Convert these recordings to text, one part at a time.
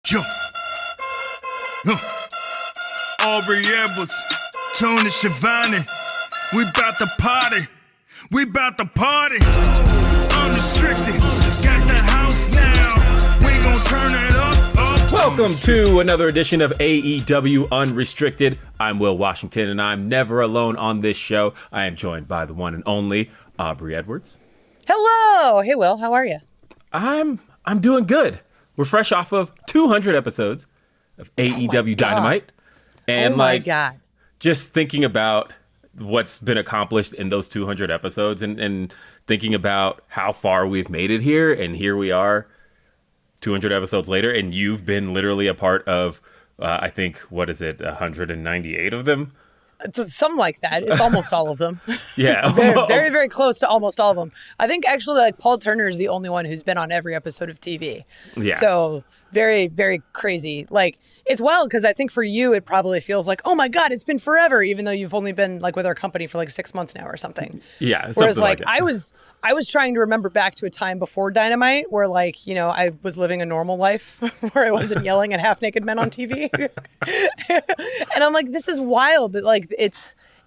Yo. Aubrey Edwards, Tony Schiavone. We bout to party. We bout to party. Unrestricted. Got the house now. We gon' turn it up. Welcome to another edition of AEW Unrestricted. I'm Will Washington, and I'm never alone on this show. I am joined by the one and only Aubrey Edwards. Hello. Hey, Will. How are you? I'm doing good. We're fresh off of 200 episodes of AEW Dynamite. And God. Just thinking about what's been accomplished in those 200 episodes and thinking about how far we've made it here. And here we are 200 episodes later. And you've been literally a part of, I think, 198 of them? It's something like that. It's almost all of them. Yeah. very, very close to almost all of them. I think actually Paul Turner is the only one who's been on every episode of TV. Yeah. So very, very crazy. It's wild because I think for you, it probably feels like, oh my God, it's been forever, even though you've only been with our company for 6 months now or something. Yeah. Whereas I was trying to remember back to a time before Dynamite where I was living a normal life where I wasn't yelling at half naked men on TV. And I'm like, this is wild that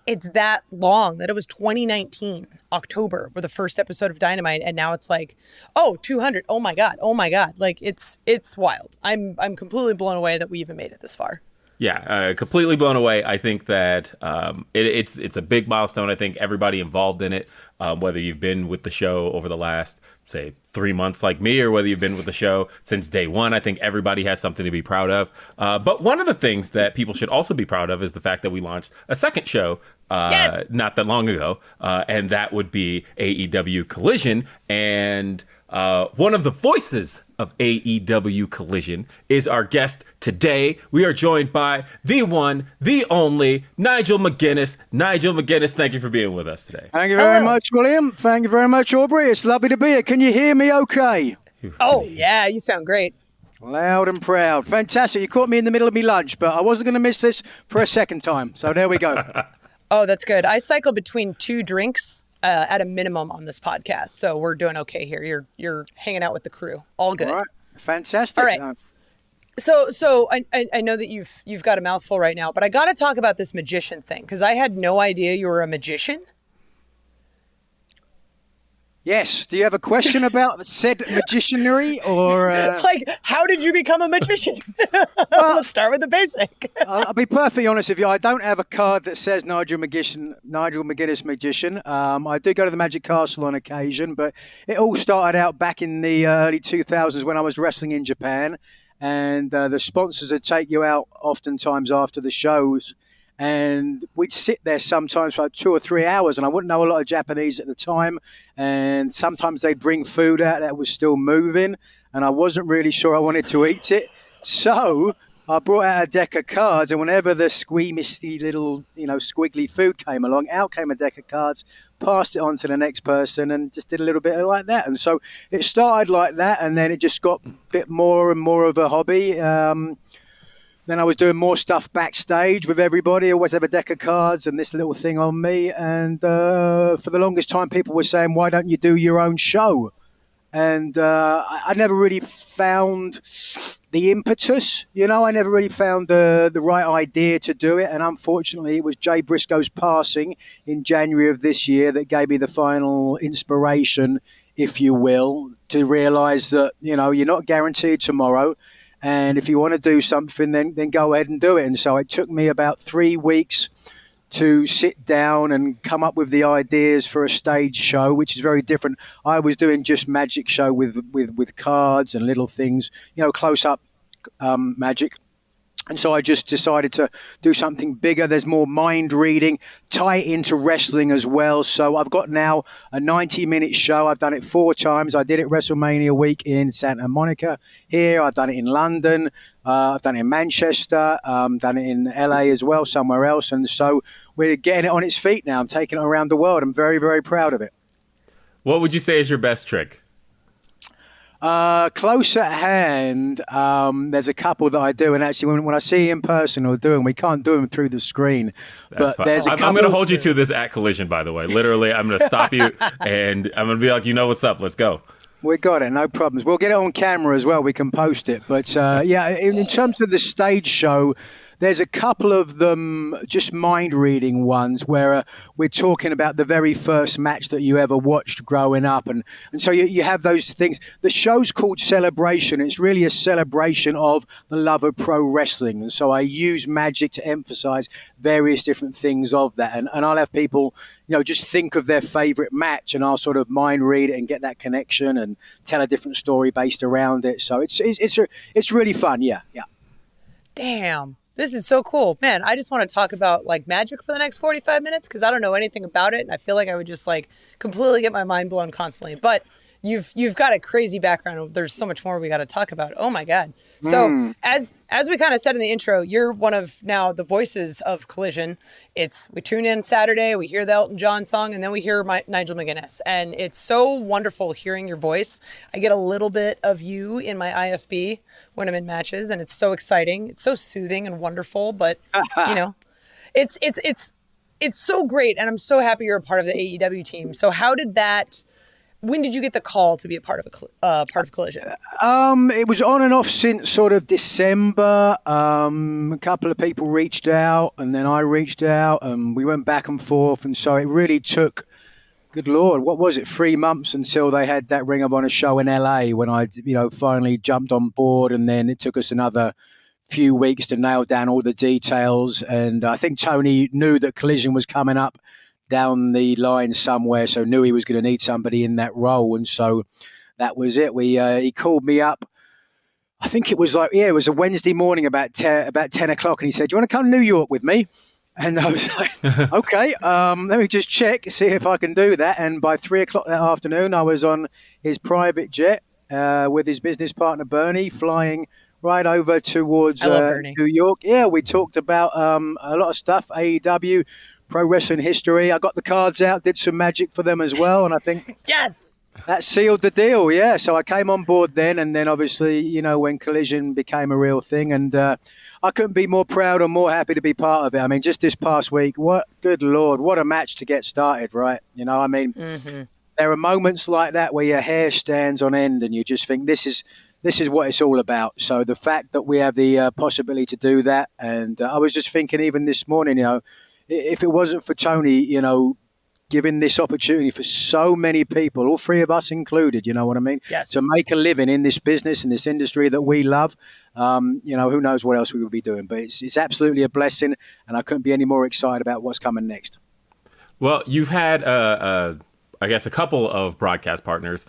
it's that long, that it was 2019 October for the first episode of Dynamite, and now it's 200. Oh my god. It's wild. I'm completely blown away that we even made it this far. Yeah, completely blown away. I think that it's a big milestone. I think everybody involved in it, whether you've been with the show over the last, say, 3 months like me, or whether you've been with the show since day one, I think everybody has something to be proud of. But one of the things that people should also be proud of is the fact that we launched a second show not that long ago, and that would be AEW Collision. And one of the voices of AEW Collision is our guest today. We are joined by the one, the only, Nigel McGuinness. Nigel McGuinness, thank you for being with us today. Thank you very much, William. Thank you very much, Aubrey. It's lovely to be here. Can you hear me okay? Oh, yeah, you sound great. Loud and proud. Fantastic. You caught me in the middle of my lunch, but I wasn't going to miss this for a second time. So there we go. Oh, that's good. I cycle between 2 drinks at a minimum on this podcast, so we're doing okay here. You're hanging out with the crew. All good. All right. Fantastic. All right. So I know that you've got a mouthful right now, but I got to talk about this magician thing because I had no idea you were a magician. Yes. Do you have a question about said magicianry or? How did you become a magician? Let's start with the basic. I'll be perfectly honest with you. I don't have a card that says Nigel McGuinness magician. I do go to the Magic Castle on occasion, but it all started out back in the early 2000s when I was wrestling in Japan, and the sponsors would take you out oftentimes after the shows. And we'd sit there sometimes for 2 or 3 hours, and I wouldn't know a lot of Japanese at the time. And sometimes they'd bring food out that was still moving, and I wasn't really sure I wanted to eat it. So I brought out a deck of cards, and whenever the squeamisty little, squiggly food came along, out came a deck of cards, passed it on to the next person, and just did a little bit like that. And so it started like that, and then it just got a bit more and more of a hobby. Then I was doing more stuff backstage with everybody. I always have a deck of cards and this little thing on me. And for the longest time, people were saying, why don't you do your own show? And I never really found the impetus. I never really found the right idea to do it. And unfortunately, it was Jay Briscoe's passing in January of this year that gave me the final inspiration, if you will, to realise that, you're not guaranteed tomorrow. And if you want to do something, then go ahead and do it. And so it took me about 3 weeks to sit down and come up with the ideas for a stage show, which is very different. I was doing just magic show with cards and little things, close-up magic. And so I just decided to do something bigger. There's more mind reading, tie it into wrestling as well. So I've got now a 90-minute show. I've done it 4 times. I did it WrestleMania week in Santa Monica here. I've done it in London. I've done it in Manchester. Done it in LA as well, somewhere else. And so we're getting it on its feet now. I'm taking it around the world. I'm very, very proud of it. What would you say is your best trick? Close at hand, there's a couple that I do, and actually when I see in person or do them, we can't do them through the screen. That's fine. I'm going to hold you to this at Collision, by the way. Literally, I'm going to stop you, and I'm going to be like, what's up, let's go. We got it, no problems. We'll get it on camera as well. We can post it. But in terms of the stage show, there's a couple of them, just mind-reading ones, where we're talking about the very first match that you ever watched growing up. And so you have those things. The show's called Celebration. It's really a celebration of the love of pro wrestling. And so I use magic to emphasize various different things of that. And I'll have people, just think of their favorite match, and I'll sort of mind-read it and get that connection and tell a different story based around it. So it's really fun, yeah. Damn. This is so cool. Man, I just want to talk about like magic for the next 45 minutes because I don't know anything about it. And I feel like I would just like completely get my mind blown constantly. But you've got a crazy background. There's so much more we got to talk about. Oh my God. So as we kind of said in the intro, you're one of now the voices of Collision. We tune in Saturday, we hear the Elton John song, and then we hear Nigel McGuinness. And it's so wonderful hearing your voice. I get a little bit of you in my IFB when I'm in matches, and it's so exciting. It's so soothing and wonderful, but it's so great. And I'm so happy you're a part of the AEW team. So when did you get the call to be a part of Collision? It was on and off since sort of December. A couple of people reached out, and then I reached out, and we went back and forth. And so it really took, good Lord, what was it, 3 months until they had that Ring of Honor show in LA when I, finally jumped on board. And then it took us another few weeks to nail down all the details. And I think Tony knew that Collision was coming up down the line somewhere, so knew he was going to need somebody in that role, and so that was it. He called me up. I think it was it was a Wednesday morning about 10 o'clock, and he said, "Do you want to come to New York with me?" And I was like, "Okay, let me just check, see if I can do that." And by 3 o'clock that afternoon, I was on his private jet with his business partner Bernie, flying right over towards New York. Yeah, we talked about a lot of stuff, AEW. Pro wrestling history. I got the cards out, did some magic for them as well, and I think yes, that sealed the deal. Yeah, so I came on board then, and then obviously, when Collision became a real thing, and I couldn't be more proud or more happy to be part of it. I mean, just this past week, good Lord, what a match to get started, right? There are moments like that where your hair stands on end, and you just think this is what it's all about. So the fact that we have the possibility to do that, and I was just thinking even this morning, if it wasn't for Tony, giving this opportunity for so many people, all three of us included, you know what I mean? Yes. To make a living in this business, in this industry that we love, who knows what else we would be doing. But it's absolutely a blessing, and I couldn't be any more excited about what's coming next. Well, you've had, I guess, a couple of broadcast partners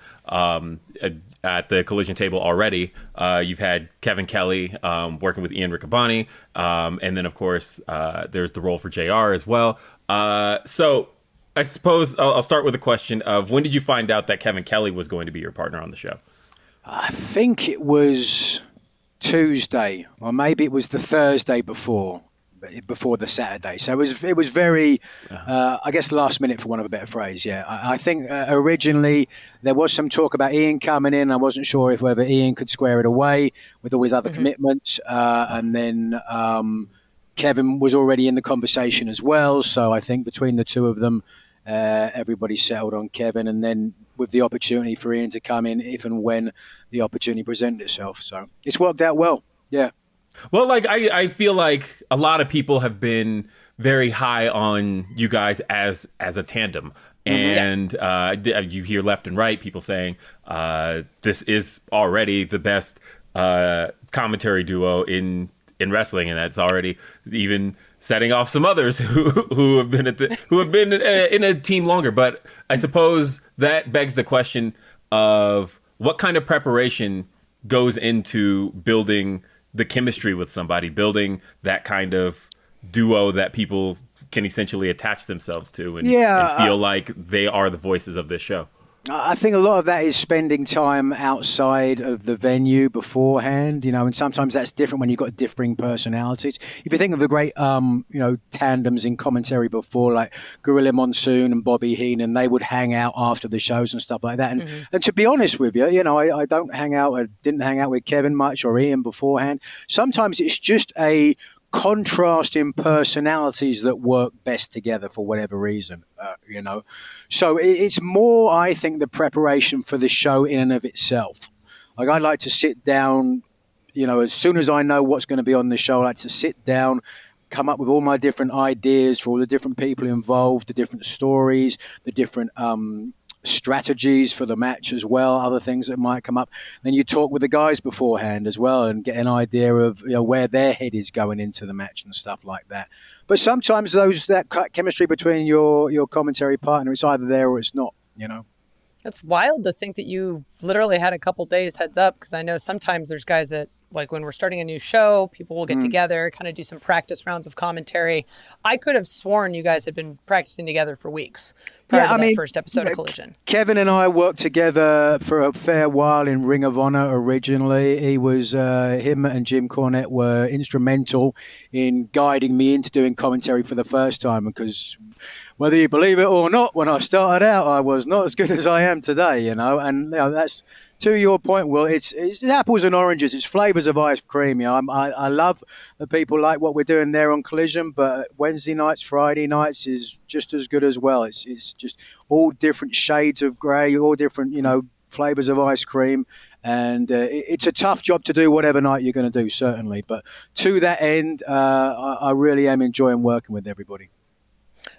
at the Collision table already. You've had Kevin Kelly working with Ian Riccaboni, and then, of course, there's the role for JR as well. So I suppose I'll start with a question of when did you find out that Kevin Kelly was going to be your partner on the show? I think it was Tuesday, or maybe it was the Thursday before the Saturday. So it was very, I guess, last minute, for want of a better phrase. Yeah, I think originally there was some talk about Ian coming in. I wasn't sure whether Ian could square it away with all his other commitments. And then Kevin was already in the conversation as well. So I think between the two of them, everybody settled on Kevin. And then with the opportunity for Ian to come in if and when the opportunity presented itself. So it's worked out well. Yeah. Well, I feel like a lot of people have been very high on you guys as a tandem. And you hear left and right people saying this is already the best commentary duo in wrestling, and that's already even setting off some others who have been in a team longer. But I suppose that begs the question of what kind of preparation goes into building the chemistry with somebody, building that kind of duo that people can essentially attach themselves to and feel like they are the voices of this show. I think a lot of that is spending time outside of the venue beforehand, and sometimes that's different when you've got differing personalities. If you think of the great, tandems in commentary before, like Gorilla Monsoon and Bobby Heenan, they would hang out after the shows and stuff like that. And to be honest with you, I didn't hang out with Kevin much or Ian beforehand. Sometimes it's just a contrasting personalities that work best together for whatever reason, So it's more, I think, the preparation for the show in and of itself. Like, I like to sit down, as soon as I know what's going to be on the show, I like to sit down, come up with all my different ideas for all the different people involved, the different stories, the different strategies for the match as well, other things that might come up. Then you talk with the guys beforehand as well and get an idea of where their head is going into the match and stuff like that. But sometimes that chemistry between your commentary partner, it's either there or it's not, It's wild to think that you literally had a couple days heads up, because I know sometimes there's guys that, like, when we're starting a new show, people will get together, kind of do some practice rounds of commentary. I could have sworn you guys had been practicing together for weeks prior to that first episode of Collision. Kevin and I worked together for a fair while in Ring of Honor originally. Him and Jim Cornette were instrumental in guiding me into doing commentary for the first time, because whether you believe it or not, when I started out, I was not as good as I am today, and that's, to your point, Will, it's apples and oranges. It's flavors of ice cream. I love that people like what we're doing there on Collision, but Wednesday nights, Friday nights is just as good as well. It's just all different shades of grey, all different, flavors of ice cream. And it's a tough job to do whatever night you're going to do, certainly. But to that end, I really am enjoying working with everybody.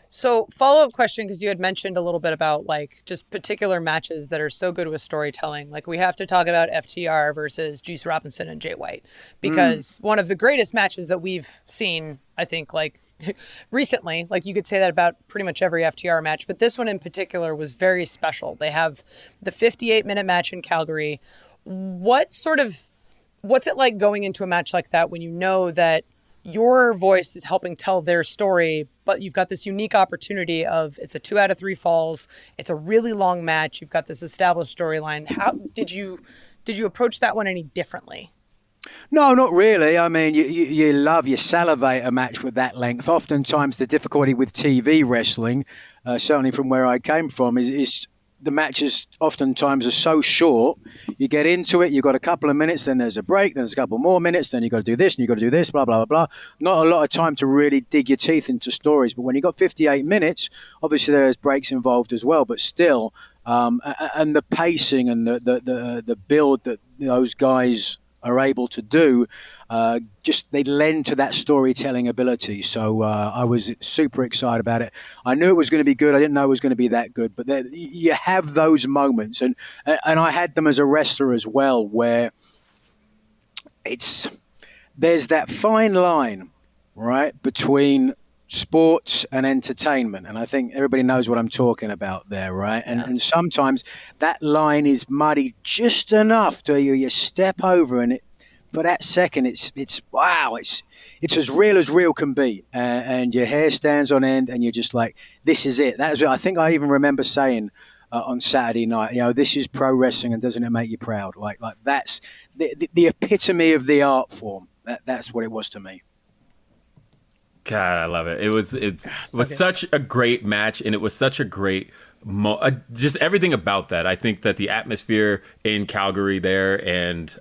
So, follow-up question, because you had mentioned a little bit about, like, just particular matches that are so good with storytelling. Like, we have to talk about FTR versus Juice Robinson and Jay White, because one of the greatest matches that we've seen, I think, like, recently, like, you could say that about pretty much every FTR match, but this one in particular was very special. They have the 58-minute match in Calgary. What's it like going into a match like that when you know that your voice is helping tell their story, but you've got this unique opportunity of, it's a 2 out of 3 falls. It's a really long match. You've got this established storyline. How did you approach that one any differently? No, not really. I mean, you salivate a match with that length. Oftentimes the difficulty with TV wrestling, certainly from where I came from, is the matches oftentimes are so short. You get into it, you've got a couple of minutes, then there's a break, then there's a couple more minutes, then you've got to do this and you've got to do this, blah, blah, blah, blah. Not a lot of time to really dig your teeth into stories. But when you've got 58 minutes, obviously there's breaks involved as well, but still, and the pacing and the build that those guys are able to do, just they lend to that storytelling ability. So I was super excited about it. I knew it was going to be good. I didn't know it was going to be that good. But you have those moments, and I had them as a wrestler as well, where there's that fine line, right, between sports and entertainment, and I think everybody knows what I'm talking about there, right? And sometimes that line is muddy just enough to you step over, and for that second, it's wow, it's as real can be, and your hair stands on end, and you're just like, this is it. That is, I think I even remember saying on Saturday night, this is pro wrestling, and doesn't it make you proud? Like that's the epitome of the art form. That's what it was to me. God, I love it. It was such a great match, and it was such a great just everything about that. I think that the atmosphere in Calgary there, and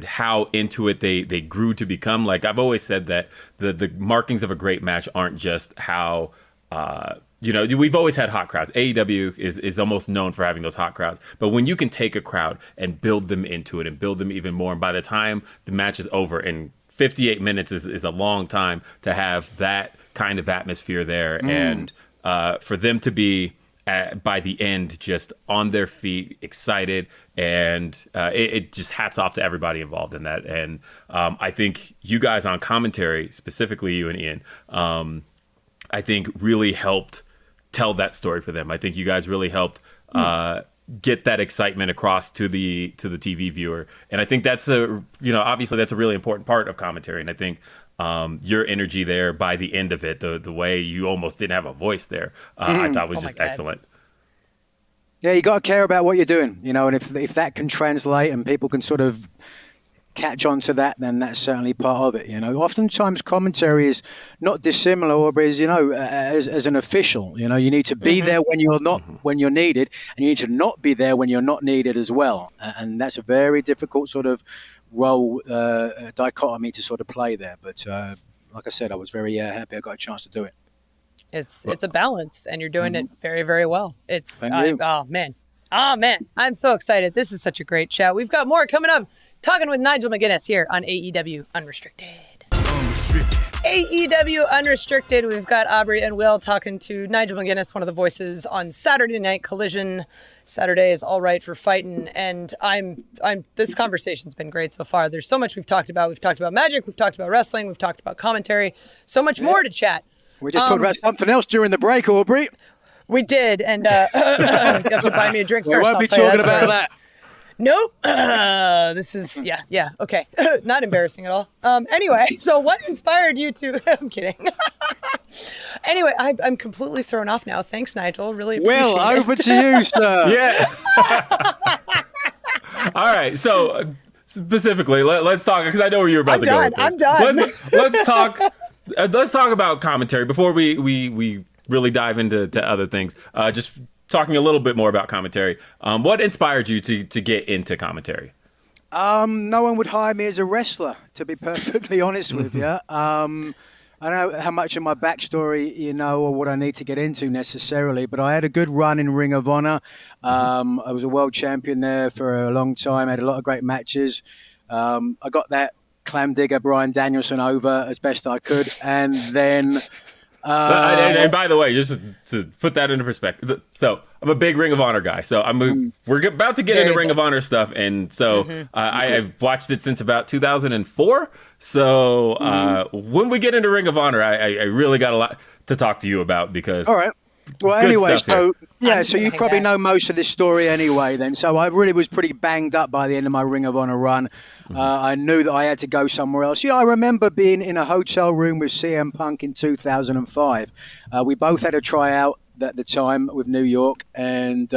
how into it they grew to become. Like, I've always said that the markings of a great match aren't just how we've always had hot crowds. AEW is almost known for having those hot crowds. But when you can take a crowd and build them into it and build them even more, and by the time the match is over, and 58 minutes is a long time to have that kind of atmosphere there. And for them to be, by the end, just on their feet, excited, and it just hats off to everybody involved in that. And I think you guys on commentary, specifically you and Ian, I think really helped tell that story for them. I think you guys really helped get that excitement across to the TV viewer, and I think that's obviously that's a really important part of commentary. And I think your energy there by the end of it, the way you almost didn't have a voice there, I thought was just excellent. Yeah, you got to care about what you're doing, and if that can translate and people can sort of catch on to that, then that's certainly part of it. Oftentimes commentary is not dissimilar, or is as an official. You need to be there when you're not when you're needed, and you need to not be there when you're not needed as well. And that's a very difficult sort of role dichotomy to sort of play there. But like I said, I was very happy I got a chance to do it. It's a balance, and you're doing it very, very well. Oh man, I'm so excited. This is such a great chat. We've got more coming up. Talking with Nigel McGuinness here on AEW Unrestricted. AEW Unrestricted. We've got Aubrey and Will talking to Nigel McGuinness, one of the voices on Saturday Night Collision. Saturday is all right for fighting, and this conversation's been great so far. There's so much we've talked about. We've talked about magic. We've talked about wrestling. We've talked about commentary. So much more to chat. We just talked about something else during the break, Aubrey. We did, and you have to buy me a drink first. We won't be talking about that. Nope. This is, okay. Not embarrassing at all. Anyway, so what inspired you to, I'm kidding. Anyway, I'm completely thrown off now. Thanks, Nigel. Really appreciate it. Well, over to you, sir. Yeah. All right. So specifically, let's talk, because I know where you're about to go with this. I'm done. Let's talk about commentary before we really dive into other things. Just talking a little bit more about commentary. What inspired you to get into commentary? No one would hire me as a wrestler, to be perfectly honest with you. I don't know how much of my backstory you know or what I need to get into necessarily, but I had a good run in Ring of Honor. I was a world champion there for a long time. I had a lot of great matches. I got that clam digger Bryan Danielson over as best I could, and then and by the way, just to put that into perspective, so I'm a big Ring of Honor guy. So we're about to get into Ring of Honor stuff, and so I've watched it since about 2004. So when we get into Ring of Honor, I really got a lot to talk to you about, because all right. Well, anyway, so you probably know most of this story anyway then. So I really was pretty banged up by the end of my Ring of Honor run. I knew that I had to go somewhere else. I remember being in a hotel room with CM Punk in 2005. We both had a tryout at the time with New York, and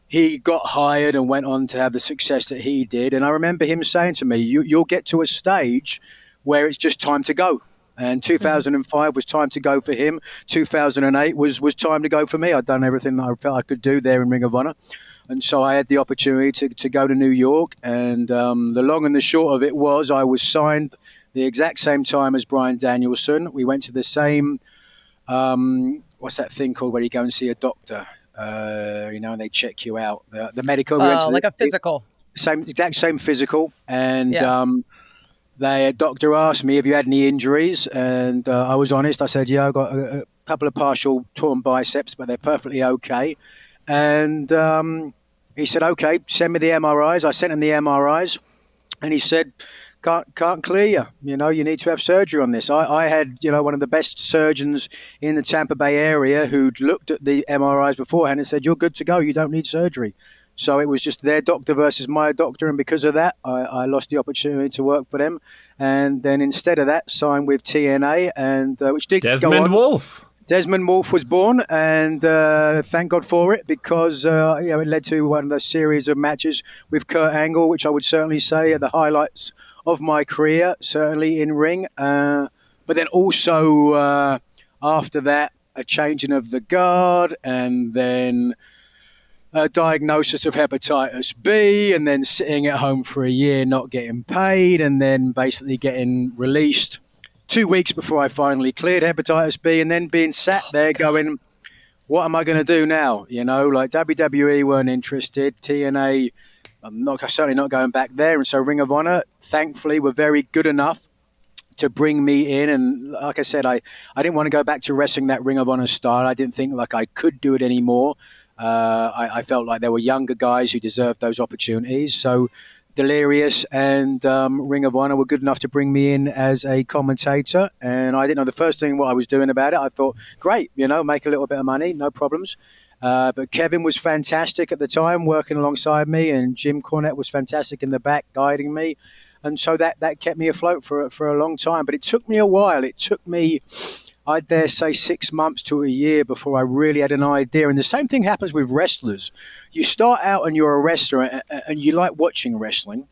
he got hired and went on to have the success that he did. And I remember him saying to me, you'll get to a stage where it's just time to go. And 2005 was time to go for him. 2008 was time to go for me. I'd done everything that I felt I could do there in Ring of Honor. And so I had the opportunity to go to New York. And the long and the short of it was I was signed the exact same time as Bryan Danielson. We went to the same, what's that thing called where you go and see a doctor, and they check you out. The medical. Like a physical. Exact same physical. And the doctor asked me, have you had any injuries? And I was honest. I said, yeah, I've got a couple of partial torn biceps, but they're perfectly okay. And he said, okay, send me the MRIs. I sent him the MRIs. And he said, can't clear you. You need to have surgery on this. I had, one of the best surgeons in the Tampa Bay area who'd looked at the MRIs beforehand and said, you're good to go. You don't need surgery. So it was just their doctor versus my doctor, and because of that, I lost the opportunity to work for them. And then instead of that, signed with TNA, and which did Desmond Wolfe. Desmond Wolfe was born, and thank God for it, because it led to one of the series of matches with Kurt Angle, which I would certainly say are the highlights of my career, certainly in ring. But then also after that, a changing of the guard, and then a diagnosis of hepatitis B, and then sitting at home for a year not getting paid, and then basically getting released 2 weeks before I finally cleared hepatitis B, and then being sat there going, what am I going to do now? Like WWE weren't interested. TNA, I'm certainly not going back there. And so Ring of Honor, thankfully, were very good enough to bring me in. And like I said, I didn't want to go back to wrestling that Ring of Honor style. I didn't think like I could do it anymore. I felt like there were younger guys who deserved those opportunities. So Delirious and Ring of Honor were good enough to bring me in as a commentator. And I didn't know the first thing what I was doing about it. I thought, great, make a little bit of money, no problems. But Kevin was fantastic at the time, working alongside me, and Jim Cornette was fantastic in the back, guiding me. And so that kept me afloat for a long time. But it took me a while. It took me, I dare say, 6 months to a year before I really had an idea. And the same thing happens with wrestlers. You start out and you're a wrestler and you like watching wrestling,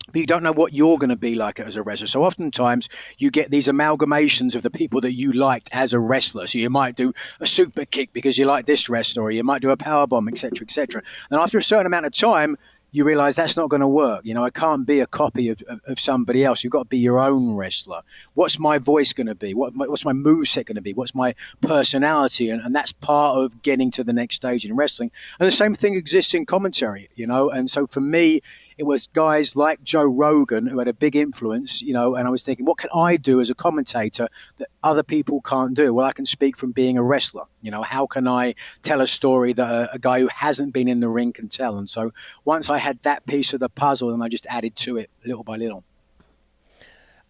but you don't know what you're going to be like as a wrestler. So oftentimes you get these amalgamations of the people that you liked as a wrestler. So you might do a super kick because you like this wrestler, or you might do a power bomb, etc., etc. And after a certain amount of time, you realize that's not going to work. I can't be a copy of somebody else. You've got to be your own wrestler. What's my voice going to be? What's my moveset going to be? What's my personality? And that's part of getting to the next stage in wrestling. And the same thing exists in commentary, And so for me, it was guys like Joe Rogan who had a big influence, and I was thinking, what can I do as a commentator that other people can't do? Well, I can speak from being a wrestler. How can I tell a story that a guy who hasn't been in the ring can tell? And so once I had that piece of the puzzle, and I just added to it little by little.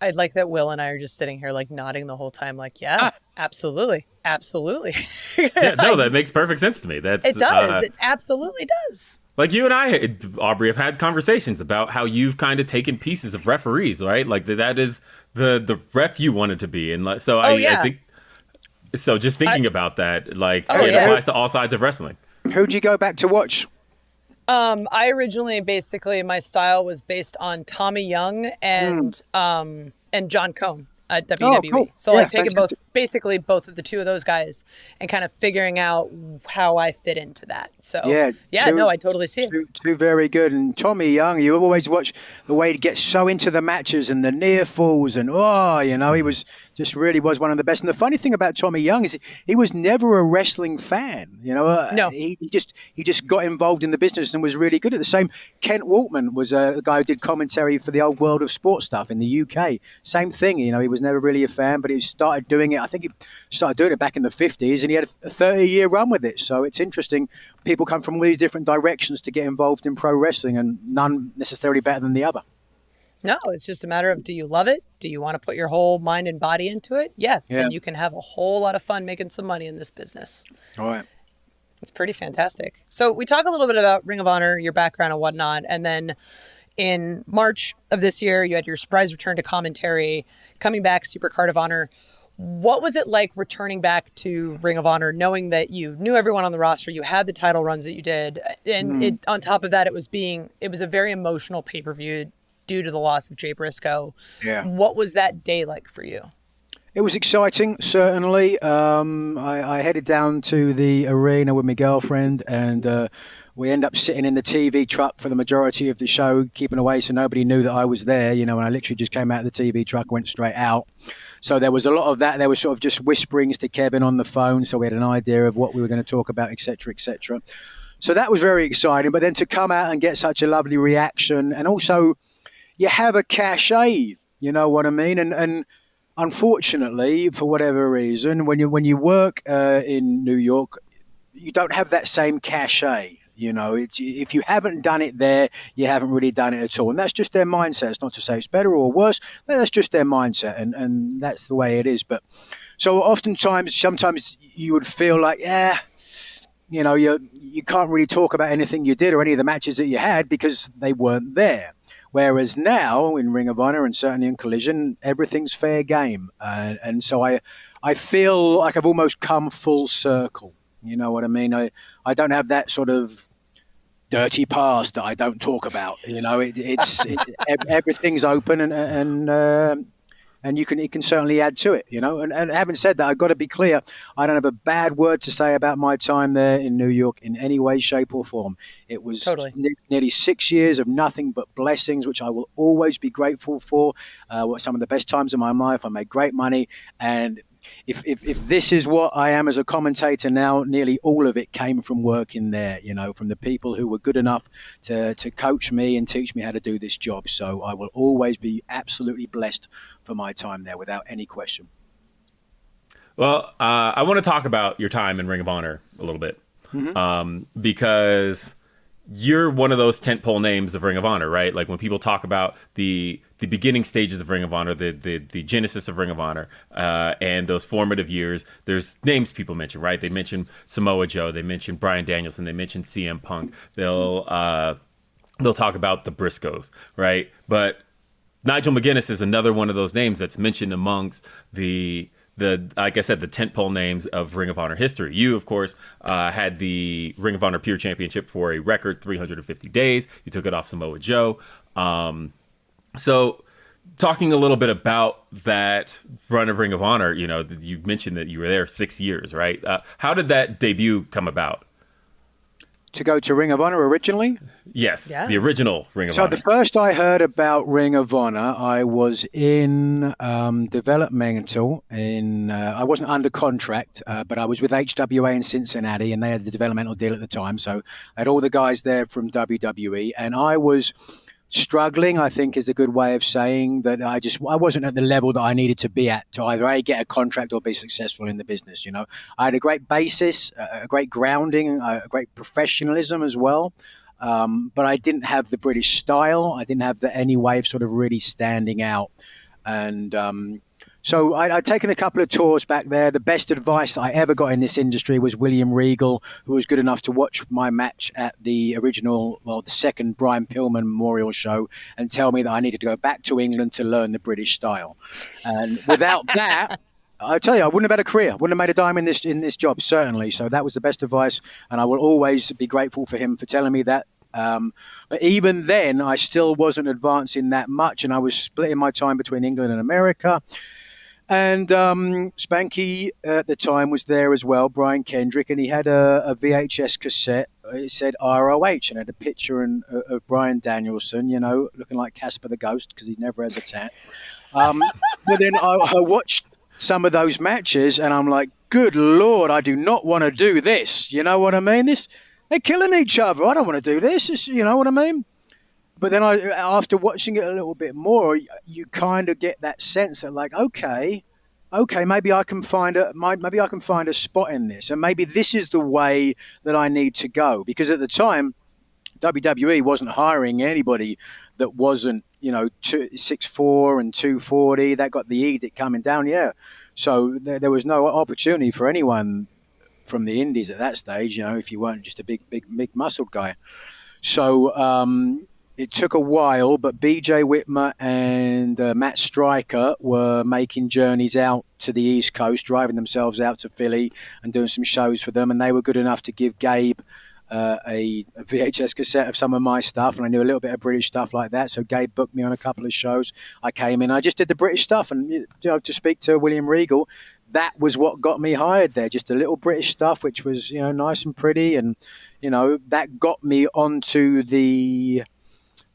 I'd like that Will and I are just sitting here like nodding the whole time, like, yeah, absolutely. Absolutely. Yeah, no, that makes perfect sense to me. It does. It absolutely does. Like you and I, Aubrey, have had conversations about how you've kind of taken pieces of referees, right? Like that is the ref you wanted to be. And so I think, so just thinking about that, like it applies to all sides of wrestling. Who'd you go back to watch? I originally, basically, my style was based on Tommy Young and John Cone at WWE. Cool. So like taking both of the two of those guys and kind of figuring out how I fit into that. So I totally see it. Two very good. And Tommy Young, you always watch the way he gets so into the matches and the near falls and he was just really was one of the best. And the funny thing about Tommy Young is he was never a wrestling fan. No. He just got involved in the business and was really good at the same. Kent Waltman was a guy who did commentary for the old World of Sport stuff in the UK. Same thing. He was never really a fan, but he started doing it. I think he started doing it back in the 50s, and he had a 30-year run with it. So it's interesting. People come from all these different directions to get involved in pro wrestling, and none necessarily better than the other. No, it's just a matter of, do you love it? Do you want to put your whole mind and body into it? Yes, then you can have a whole lot of fun making some money in this business. All right. It's pretty fantastic. So we talk a little bit about Ring of Honor, your background and whatnot, and then in March of this year, you had your surprise return to commentary, coming back, Supercard of Honor. What was it like returning back to Ring of Honor, knowing that you knew everyone on the roster, you had the title runs that you did, and on top of that, it was a very emotional pay-per-view due to the loss of Jay Briscoe. Yeah. What was that day like for you? It was exciting, certainly. I headed down to the arena with my girlfriend, and we ended up sitting in the TV truck for the majority of the show, keeping away so nobody knew that I was there. And I literally just came out of the TV truck, went straight out. So there was a lot of that. There was sort of just whisperings to Kevin on the phone, so we had an idea of what we were going to talk about, et cetera, et cetera. So that was very exciting. But then to come out and get such a lovely reaction, and also you have a cachet, you know what I mean? And unfortunately, for whatever reason, when you work in New York, you don't have that same cachet. If you haven't done it there, you haven't really done it at all. And that's just their mindset. It's not to say it's better or worse, but that's just their mindset. And that's the way it is. But so sometimes you would feel like, you can't really talk about anything you did or any of the matches that you had because they weren't there. Whereas now in Ring of Honor and certainly in Collision, everything's fair game. And so I feel like I've almost come full circle. You know what I mean? I don't have that sort of dirty past that I don't talk about. Everything's open and it can certainly add to it. And having said that, I've got to be clear. I don't have a bad word to say about my time there in New York in any way, shape, or form. It was nearly 6 years of nothing but blessings, which I will always be grateful for. Some of the best times of my life. I made great money, and if this is what I am as a commentator now, nearly all of it came from working there, from the people who were good enough to coach me and teach me how to do this job. So I will always be absolutely blessed for my time there without any question. Well, I want to talk about your time in Ring of Honor a little bit, because you're one of those tentpole names of Ring of Honor, right? Like when people talk about the beginning stages of Ring of Honor, the genesis of Ring of Honor, and those formative years, there's names people mention, right? They mention Samoa Joe, they mention Bryan Danielson, they mention CM Punk. They'll talk about the Briscoes, right? But Nigel McGuinness is another one of those names that's mentioned amongst the like I said, the tentpole names of Ring of Honor history. You, of course, had the Ring of Honor Pure Championship for a record 350 days. You took it off Samoa Joe. So talking a little bit about that run of Ring of Honor, you mentioned that you were there 6 years, right? How did that debut come about? to go to Ring of Honor originally? Yes, Yeah. the original Ring of So Honor. the first I heard about Ring of Honor, I was in developmental. I wasn't under contract, but I was with HWA in Cincinnati, and they had the developmental deal at the time. So I had all the guys there from WWE, and I was struggling, I think is a good way of saying that. I wasn't at the level that I needed to be at to either A, get a contract or be successful in the business. I had a great basis, a great grounding, a great professionalism as well. But I didn't have the British style. I didn't have any way of sort of really standing out. And so I'd taken a couple of tours back there. The best advice that I ever got in this industry was William Regal, who was good enough to watch my match at the second Brian Pillman Memorial Show and tell me that I needed to go back to England to learn the British style. And without that, I tell you, I wouldn't have had a career. Wouldn't have made a dime in this job, certainly. So that was the best advice, and I will always be grateful for him for telling me that. But even then, I still wasn't advancing that much, and I was splitting my time between England and America. And Spanky at the time was there as well, Brian Kendrick, and he had a VHS cassette. It said ROH and had a picture of Bryan Danielson, looking like Casper the Ghost because he never has a tat. But then I watched some of those matches, and I'm like, good Lord, I do not want to do this. You know what I mean? They're killing each other. I don't want to do this. You know what I mean? But then after watching it a little bit more, you kind of get that sense that like, okay, maybe I can find a spot in this, and maybe this is the way that I need to go. Because at the time, WWE wasn't hiring anybody that wasn't 6'4" and 240. That got the edict coming down, yeah. So there was no opportunity for anyone from the Indies at that stage, if you weren't just a big muscled guy. So it took a while, but BJ Whitmer and Matt Stryker were making journeys out to the East Coast, driving themselves out to Philly and doing some shows for them. And they were good enough to give Gabe a VHS cassette of some of my stuff, and I knew a little bit of British stuff like that. So Gabe booked me on a couple of shows. I came in, I just did the British stuff, and to speak to William Regal, that was what got me hired there. Just a little British stuff, which was nice and pretty, and that got me onto the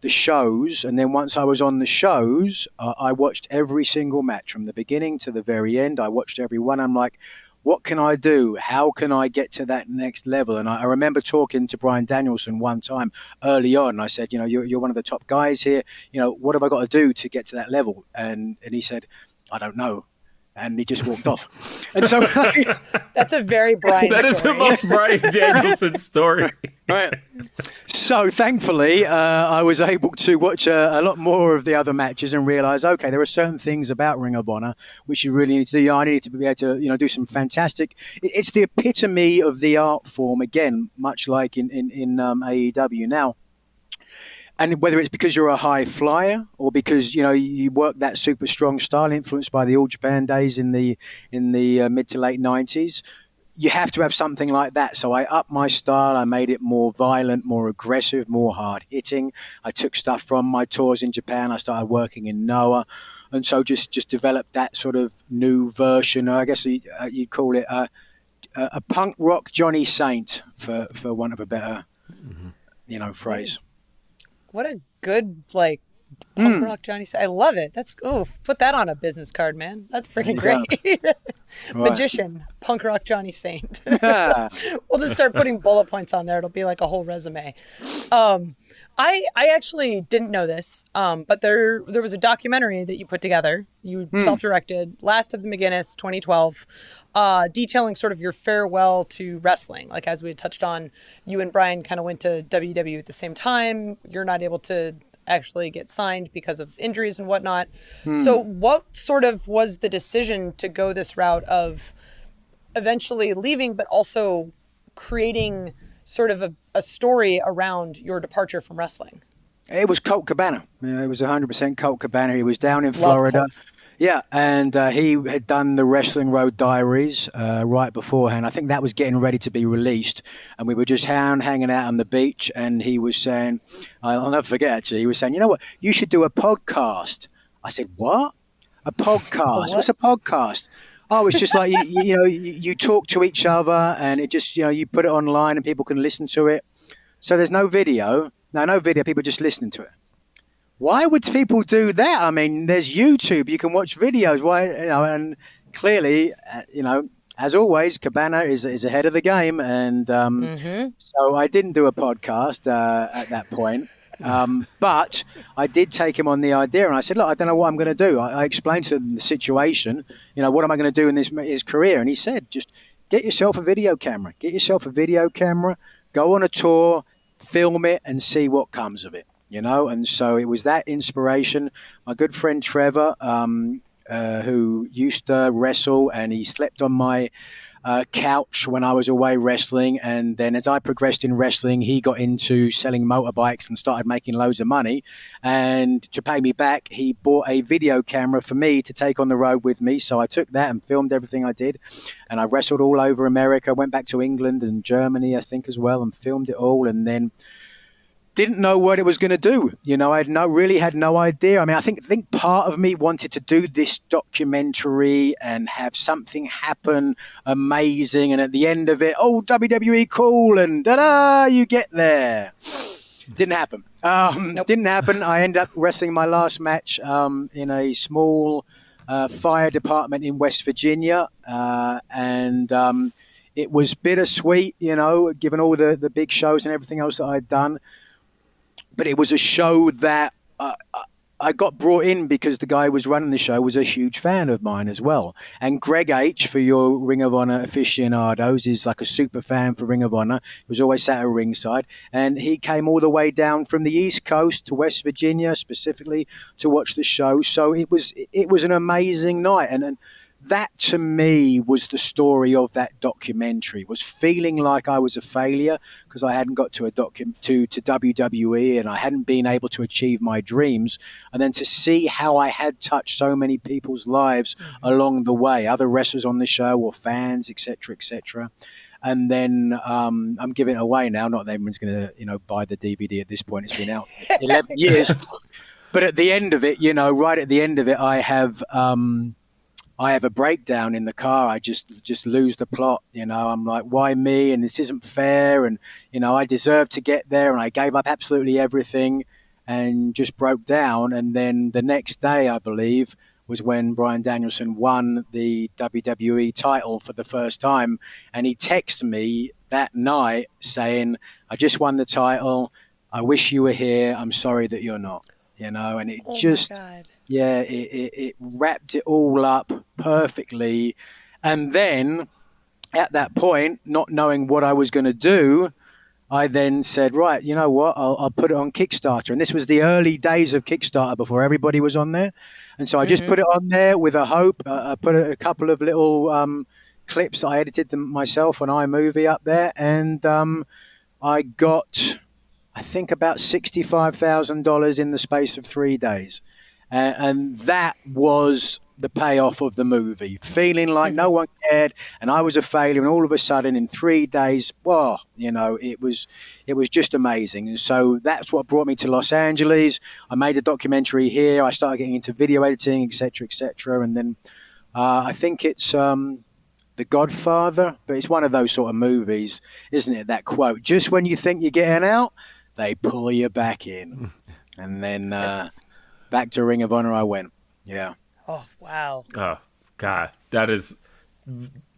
shows. And then once I was on the shows, I watched every single match from the beginning to the very end. I watched every one. I'm like, what can I do? How can I get to that next level? And I remember talking to Bryan Danielson one time early on. I said, you're one of the top guys here. What have I got to do to get to that level? And he said, I don't know. And he just walked off. And so that's a very Bryan That is story. the most Bryan Danielson story. Right. So thankfully, I was able to watch a lot more of the other matches and realize, okay, there are certain things about Ring of Honor which you really need to do. I need to be able to, do some fantastic. It's the epitome of the art form, again, much like in AEW now. And whether it's because you're a high flyer or because you work that super strong style influenced by the All Japan days in the mid to late 90s, you have to have something like that. So I upped my style. I made it more violent, more aggressive, more hard hitting. I took stuff from my tours in Japan. I started working in Noah, and so just developed that sort of new version. I guess you'd call it a punk rock Johnny Saint, for want of a better phrase. What a good punk rock Johnny. I love it. That's put that on a business card, man. That's freaking great. Right. Magician, punk rock Johnny Saint. We'll just start putting bullet points on there. It'll be like a whole resume. I actually didn't know this, but there was a documentary that you put together. You self-directed, Last of McGuinness, 2012, detailing sort of your farewell to wrestling. Like, as we had touched on, you and Bryan kind of went to WWE at the same time. You're not able to actually get signed because of injuries and whatnot. So what sort of was the decision to go this route of eventually leaving, but also creating sort of a story around your departure from wrestling? It was Colt Cobana. It was 100% Colt Cobana. He was down in Florida. Colt. Yeah, and he had done the Wrestling Road Diaries right beforehand. I think that was getting ready to be released, and we were just hanging out on the beach, and he was saying, I'll never forget actually, he was saying, you know what, you should do a podcast. I said, what? A podcast? What's a podcast? Oh, it's just like, you talk to each other, and it just, you put it online and people can listen to it. So there's no video. No video. People just listening to it. Why would people do that? I mean, there's YouTube. You can watch videos. Why, and clearly, as always, Cobana is ahead of the game. And so I didn't do a podcast at that point. But I did take him on the idea, and I said, look, I don't know what I'm going to do. I explained to him the situation, what am I going to do in his career? And he said, just get yourself a video camera. Go on a tour, film it, and see what comes of it. And so it was that inspiration. My good friend Trevor, who used to wrestle, and he slept on my couch when I was away wrestling. And then as I progressed in wrestling, he got into selling motorbikes and started making loads of money. And to pay me back, he bought a video camera for me to take on the road with me. So I took that and filmed everything I did. And I wrestled all over America, went back to England and Germany, I think, as well, and filmed it all. And then didn't know what it was going to do. I really had no idea. I mean, I think part of me wanted to do this documentary and have something happen amazing. And at the end of it, WWE cool, and da-da, you get there. Didn't happen. Nope. Didn't happen. I ended up wrestling my last match in a small fire department in West Virginia. And it was bittersweet, given all the big shows and everything else that I'd done. But it was a show that I got brought in because the guy who was running the show was a huge fan of mine as well. And Greg H, for your Ring of Honor aficionados, is like a super fan for Ring of Honor. He was always sat at ringside. And he came all the way down from the East Coast to West Virginia specifically to watch the show. So it was an amazing night. And that to me was the story of that documentary, was feeling like I was a failure because I hadn't got to WWE and I hadn't been able to achieve my dreams. And then to see how I had touched so many people's lives along the way, other wrestlers on the show or fans, etc., etc. And then I'm giving it away now. Not that everyone's going to, buy the DVD at this point. It's been out 11 years. But at the end of it, right at the end of it, I have a breakdown in the car. I just lose the plot. I'm like, why me? And this isn't fair. And, I deserve to get there. And I gave up absolutely everything and just broke down. And then the next day, I believe, was when Bryan Danielson won the WWE title for the first time. And he texted me that night saying, I just won the title. I wish you were here. I'm sorry that you're not, and it my God. Yeah, it wrapped it all up perfectly. And then at that point, not knowing what I was going to do, I then said, right, you know what, I'll put it on Kickstarter. And this was the early days of Kickstarter before everybody was on there. And so I just put it on there with a hope. I put a couple of little clips that I edited myself on iMovie up there. And I got, I think, about $65,000 in the space of 3 days. And that was the payoff of the movie, feeling like no one cared and I was a failure. And all of a sudden in 3 days, it was just amazing. And so that's what brought me to Los Angeles. I made a documentary here. I started getting into video editing, et cetera. And then I think it's The Godfather, but it's one of those sort of movies, isn't it? That quote, just when you think you're getting out, they pull you back in. And then back to Ring of Honor I went. Yeah. Oh, wow. Oh, God. That is...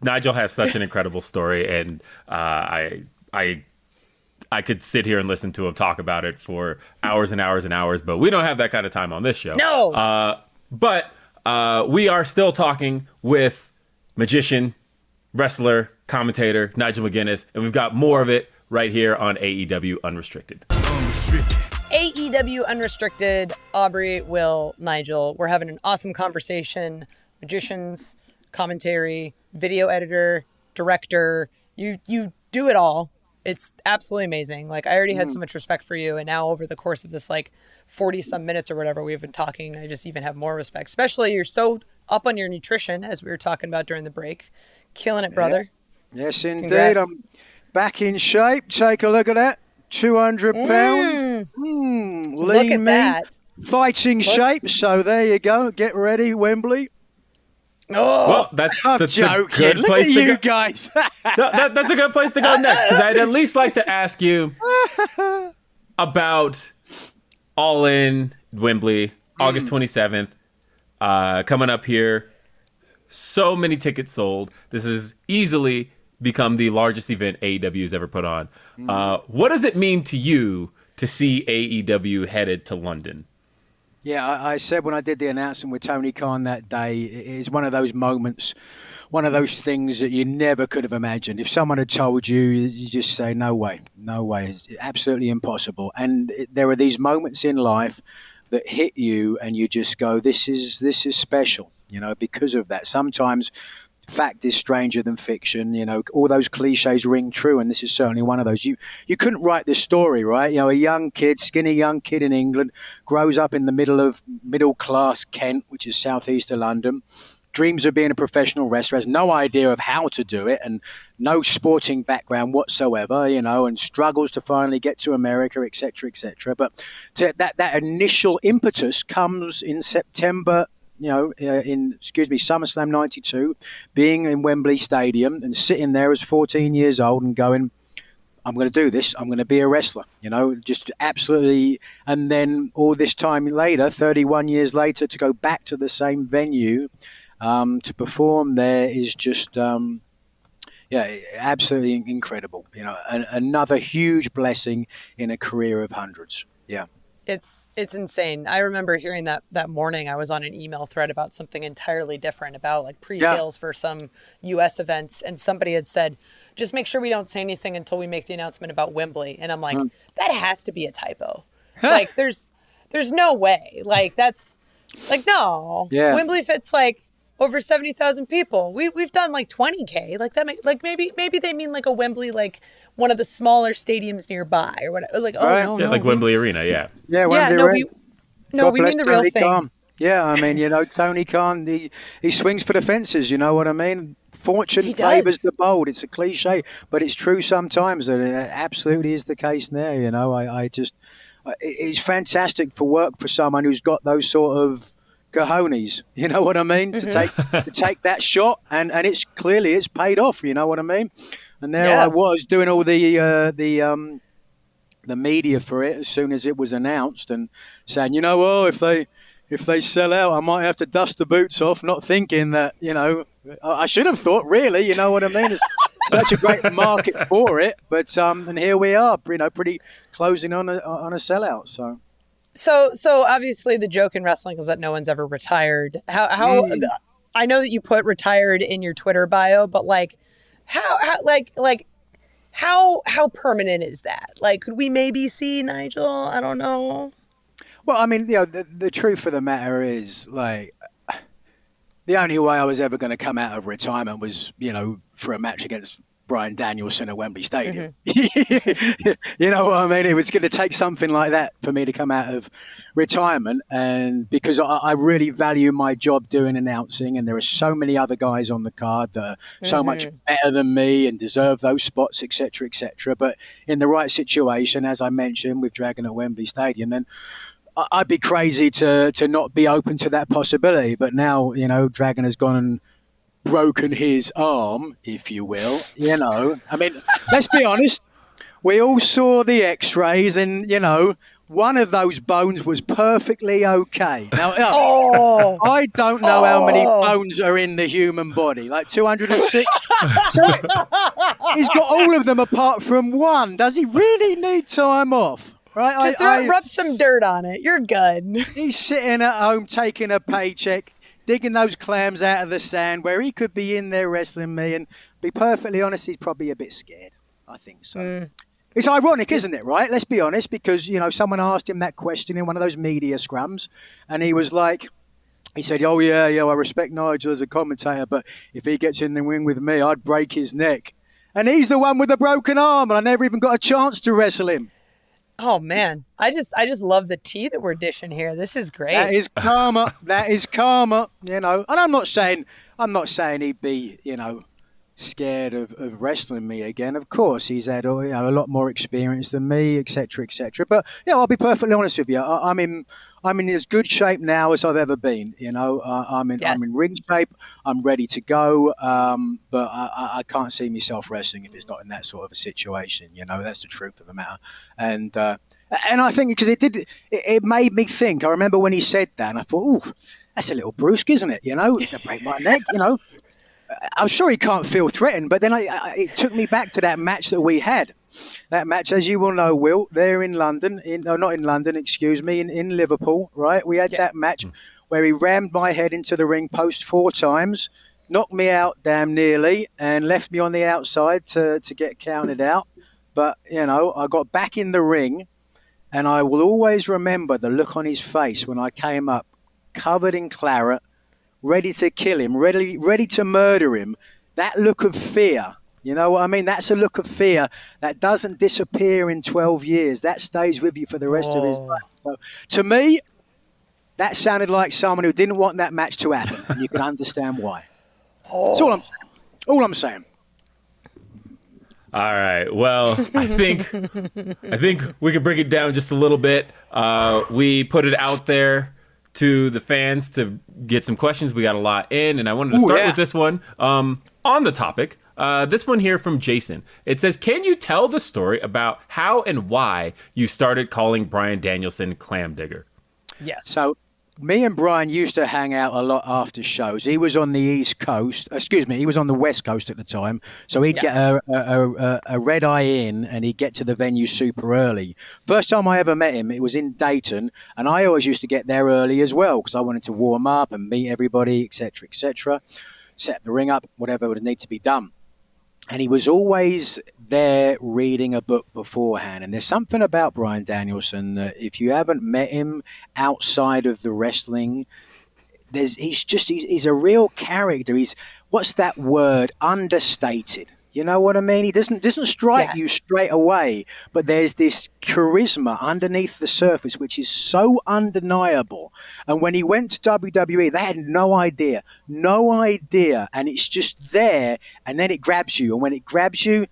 Nigel has such an incredible story, and I could sit here and listen to him talk about it for hours and hours and hours, but we don't have that kind of time on this show. No! But we are still talking with magician, wrestler, commentator, Nigel McGuinness, and we've got more of it right here on AEW Unrestricted. AEW Unrestricted, Aubrey, Will, Nigel. We're having an awesome conversation. Magicians, commentary, video editor, director. You do it all. It's absolutely amazing. Like, I already had so much respect for you, and now over the course of this 40 some minutes or whatever we've been talking, I just even have more respect. Especially you're so up on your nutrition, as we were talking about during the break. Killing it, brother. Yes, indeed. Congrats. I'm back in shape. Take a look at that. 200 pounds. Lean, look at that. Fighting shape. So there you go. Get ready, Wembley. Oh, Well, that's a joking. good Look place at to you go. guys. That's a good place to go next, because I'd at least like to ask you about All In Wembley, August 27th, coming up here. So many tickets sold. This has easily become the largest event AEW has ever put on. What does it mean to you to see AEW headed to London? Yeah, I said when I did the announcement with Tony Khan that day, it is one of those moments, one of those things that you never could have imagined. If someone had told you, you just say, no way, it's absolutely impossible. And there are these moments in life that hit you and you just go, this is special, because of that. Sometimes fact is stranger than fiction. All those cliches ring true, and this is certainly one of those. You couldn't write this story, right? A young kid, skinny young kid in England, grows up in the middle of middle-class Kent, which is southeast of London, dreams of being a professional wrestler, has no idea of how to do it, and no sporting background whatsoever, and struggles to finally get to America, etc., etc. But that initial impetus comes in September, SummerSlam 92, being in Wembley Stadium and sitting there as 14 years old and going, I'm going to do this. I'm going to be a wrestler, just absolutely. And then all this time later, 31 years later, to go back to the same venue to perform there is just, absolutely incredible. Another huge blessing in a career of hundreds. Yeah. It's insane. I remember hearing that morning. I was on an email thread about something entirely different, about like pre-sales for some U.S. events, and somebody had said, just make sure we don't say anything until we make the announcement about Wembley. And I'm like, that has to be a typo. Like there's no way. Like that's like, no. Yeah. Wembley fits like over 70,000 people. We've done like 20K. Like that maybe they mean like a Wembley, like one of the smaller stadiums nearby or whatever. Like, oh, right. No, like Wembley Arena, yeah. Yeah, Wembley Arena. We mean the real thing. Khan. Yeah, I mean, Tony Khan, he swings for the fences, you know what I mean? Fortune favours the bold. It's a cliche, but it's true sometimes, and it absolutely is the case there, I just, it's fantastic for someone who's got those sort of cojones, you know what I mean? Mm-hmm. to take that shot, and it's paid off, you know what I mean? And there I was doing all the media for it as soon as it was announced, and saying, if they sell out, I might have to dust the boots off, not thinking that, I should have thought, really, you know what I mean? It's such a great market for it, but and here we are, pretty closing on a sellout, so. So obviously the joke in wrestling is that no one's ever retired. How I know that you put retired in your Twitter bio, but like how permanent is that? Like, could we maybe see Nigel? I don't know. Well, I mean, the truth of the matter is, like, the only way I was ever going to come out of retirement was, for a match against Bryan Danielson at Wembley Stadium. Mm-hmm. You know what I mean? It was going to take something like that for me to come out of retirement, and because I really value my job doing announcing, and there are so many other guys on the card that are so much better than me and deserve those spots, etc., etc. But in the right situation, as I mentioned, with Dragon at Wembley Stadium, then I'd be crazy to not be open to that possibility. But now, Dragon has gone and broken his arm, if you will. I mean, let's be honest. We all saw the X-rays, and one of those bones was perfectly okay. Now, I don't know how many bones are in the human body, like 206. So he's got all of them apart from one. Does he really need time off? Right? Just rub some dirt on it. You're good. He's sitting at home taking a paycheck, digging those clams out of the sand, where he could be in there wrestling me, and be perfectly honest, he's probably a bit scared. I think so. It's ironic, isn't it, right? Let's be honest, because, someone asked him that question in one of those media scrums, and he was like, he said, oh, yeah, I respect Nigel as a commentator, but if he gets in the ring with me, I'd break his neck. And he's the one with the broken arm, and I never even got a chance to wrestle him. Oh man, I just love the tea that we're dishing here. This is great. That is karma. And I'm not saying he'd be, scared of wrestling me again. Of course, he's had a lot more experience than me, etc., etc. But I'll be perfectly honest with you. I'm in as good shape now as I've ever been. I'm in ring shape. I'm ready to go. But I can't see myself wrestling if it's not in that sort of a situation. That's the truth of the matter. And I think because it made me think. I remember when he said that, and I thought, "Ooh, that's a little brusque, isn't it? To break my neck, I'm sure he can't feel threatened, but then it took me back to that match that we had. That match, as you will know, Will, there in London, not in London, excuse me, in Liverpool, right? We had that match where he rammed my head into the ring post 4 times, knocked me out damn nearly, and left me on the outside to get counted out. But, I got back in the ring, and I will always remember the look on his face when I came up, covered in claret, ready to kill him, ready to murder him. That look of fear, you know what I mean? That's a look of fear that doesn't disappear in 12 years. That stays with you for the rest of his life. So, to me, that sounded like someone who didn't want that match to happen, and you can understand why. That's all I'm saying. All right. Well, I think we can break it down just a little bit. We put it out there to the fans to get some questions. We got a lot in, and I wanted to start with this one on the topic. This one here from Jason. It says, can you tell the story about how and why you started calling Bryan Danielson Clam Digger? Yes. So me and Bryan used to hang out a lot after shows. He was on the East Coast. He was on the West Coast at the time. So he'd get a red eye in, and he'd get to the venue super early. First time I ever met him, it was in Dayton, and I always used to get there early as well because I wanted to warm up and meet everybody, etc., etc., set the ring up, whatever would need to be done. And he was always there reading a book beforehand. And there's something about Bryan Danielson that if you haven't met him outside of the wrestling, he's a real character. He's, what's that word? Understated. You know what I mean? He doesn't strike you straight away, but there's this charisma underneath the surface which is so undeniable. And when he went to WWE, they had no idea, and it's just there, and then it grabs you. And when it grabs you,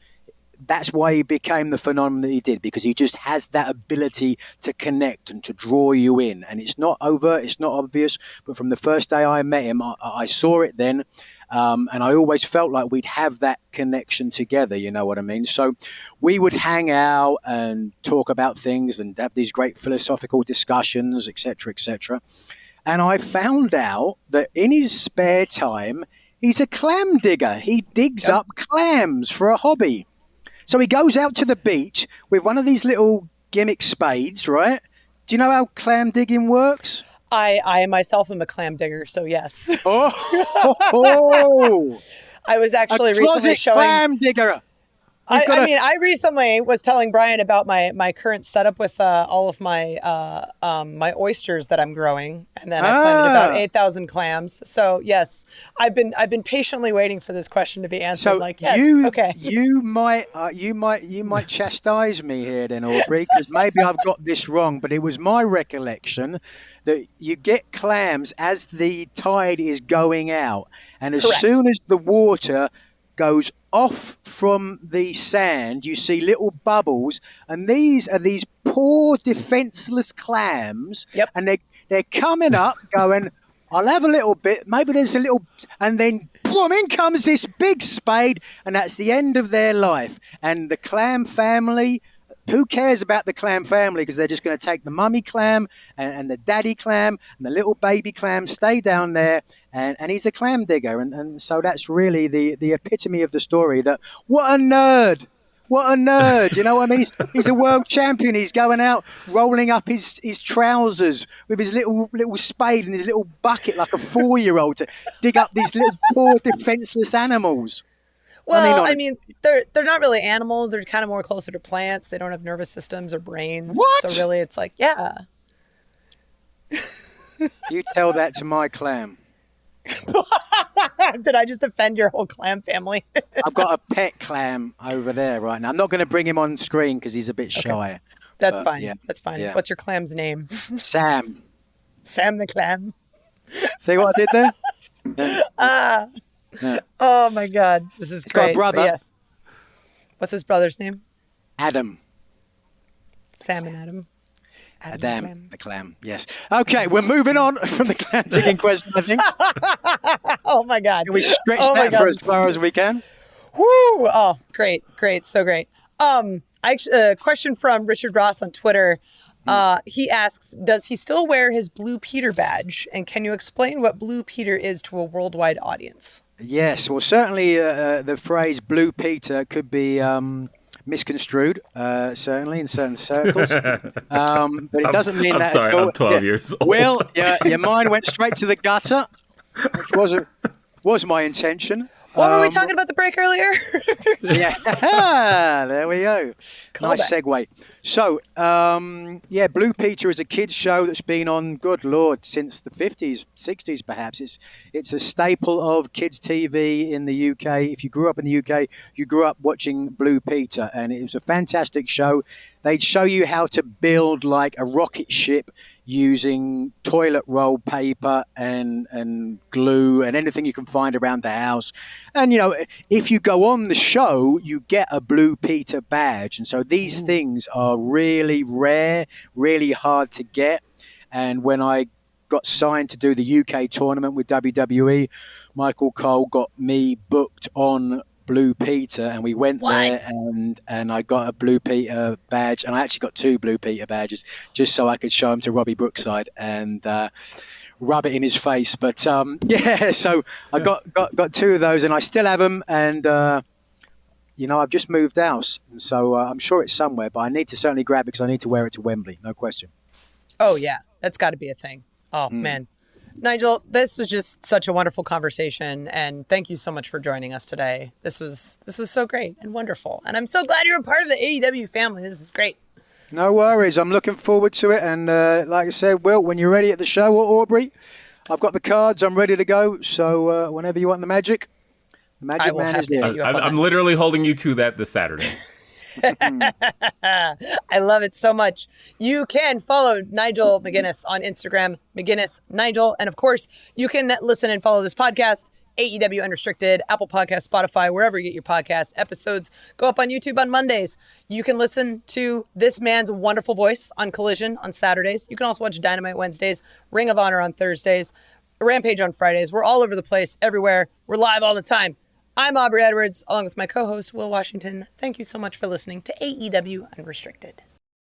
that's why he became the phenomenon that he did, because he just has that ability to connect and to draw you in. And it's not overt, it's not obvious, but from the first day I met him, I saw it then. And I always felt like we'd have that connection together, you know what I mean? So we would hang out and talk about things and have these great philosophical discussions, etc., etc. And I found out that in his spare time, he's a clam digger. He digs up clams for a hobby. So he goes out to the beach with one of these little gimmick spades, right? Do you know how clam digging works? I myself am a clam digger, so yes. Oh. I was actually recently showing clam digger. I recently was telling Bryan about my current setup with all of my my oysters that I'm growing, and then I planted about 8,000 clams. So yes, I've been patiently waiting for this question to be answered. So you might chastise me here then, Aubrey, because maybe I've got this wrong, but it was my recollection that you get clams as the tide is going out, and as soon as the water goes off from the sand, you see little bubbles, and these are these poor defenseless clams, and they're coming up going, I'll have a little bit, maybe there's a little, and then boom, in comes this big spade, and that's the end of their life. And the clam family, who cares about the clam family, because they're just going to take the mummy clam and the daddy clam and the little baby clam, stay down there, and he's a clam digger. And so that's really the epitome of the story. That what a nerd. You know what I mean? He's a world champion. He's going out rolling up his trousers with his little spade and his little bucket like a 4-year-old to dig up these little poor defenseless animals. Well, I mean, they're not really animals. They're kind of more closer to plants. They don't have nervous systems or brains. What? So really, it's like, yeah. You tell that to my clam. Did I just offend your whole clam family? I've got a pet clam over there right now. I'm not going to bring him on screen because he's a bit shy. That's fine. Yeah. That's fine. Yeah. What's your clam's name? Sam. Sam the clam. See what I did there? Yeah. Oh my God, this is He's got a great. brother. But yes. What's his brother's name? Adam. Sam and Adam. Adam, the clam. Yes. Okay, we're moving on from the clam digging question, I think. Oh my God. Can we stretch Oh my that for God. as far as we can? Woo! Oh, great, so great. A question from Richard Ross on Twitter. He asks, does he still wear his Blue Peter badge? And can you explain what Blue Peter is to a worldwide audience? Yes. Well, certainly the phrase Blue Peter could be misconstrued, certainly in certain circles. But it doesn't mean I'm that sorry, at all. I'm 12 years old. Well, your mind went straight to the gutter, which was my intention. What were we talking about the break earlier? Yeah, there we go. Nice Callback. segue. So, Blue Peter is a kids show that's been on, good Lord, since the 50s, 60s perhaps. It's a staple of kids TV in the UK. If you grew up in the UK, you grew up watching Blue Peter, and it was a fantastic show. They'd show you how to build like a rocket ship using toilet roll paper and glue and anything you can find around the house. And, you know, if you go on the show, you get a Blue Peter badge. And so these things are really rare, really hard to get. And when I got signed to do the UK tournament with WWE, Michael Cole got me booked on Blue Peter, and we went there, and I got a Blue Peter badge, and I actually got 2 Blue Peter badges just so I could show them to Robbie Brookside and rub it in his face. But so I got 2 of those, and I still have them, and I've just moved house, so I'm sure it's somewhere, but I need to certainly grab it because I need to wear it to Wembley, no question. Oh yeah, that's got to be a thing. Oh man. Nigel, this was just such a wonderful conversation, and thank you so much for joining us today. This was so great and wonderful, and I'm so glad you're a part of the AEW family. This is great. No worries. I'm looking forward to it, and like I said, Will, when you're ready at the show, or Aubrey, I've got the cards. I'm ready to go. So whenever you want the magic I will man have is to there. hit you up on I'm that. literally holding you to that this Saturday. I love it so much. You can follow Nigel McGuinness on Instagram, McGuinness Nigel. And of course, you can listen and follow this podcast, AEW Unrestricted, Apple Podcasts, Spotify, wherever you get your podcast episodes. Go up on YouTube on Mondays. You can listen to this man's wonderful voice on Collision on Saturdays. You can also watch Dynamite Wednesdays, Ring of Honor on Thursdays, Rampage on Fridays. We're all over the place, everywhere. We're live all the time. I'm Aubrey Edwards, along with my co-host, Will Washington. Thank you so much for listening to AEW Unrestricted.